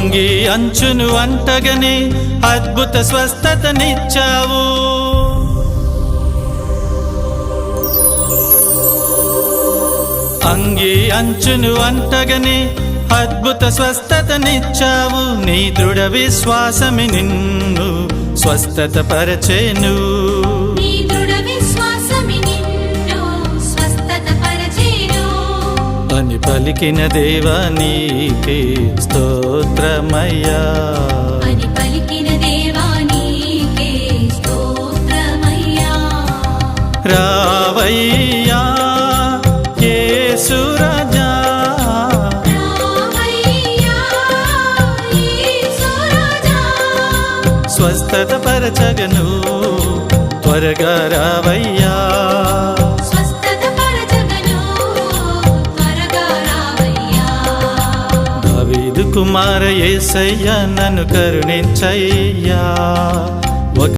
అంగి అంచును అంటగనే అద్భుత స్వస్థతనిచ్చావు. అంగి అంచును అంటగనే అద్భుత స్వస్థతనిచ్చావు. నీ దృఢ విశ్వాసమి నిన్ను స్వస్థత పరచెను. అని పలికిన దేవా నీకే స్తోత్రమయ్యా. రావయ్యా యేసు రాజా, స్వస్థత పరచగను త్వరగా రావయ్యా. దావీదు కుమార యేసయ్యా నన్ను కరుణించయ్యా.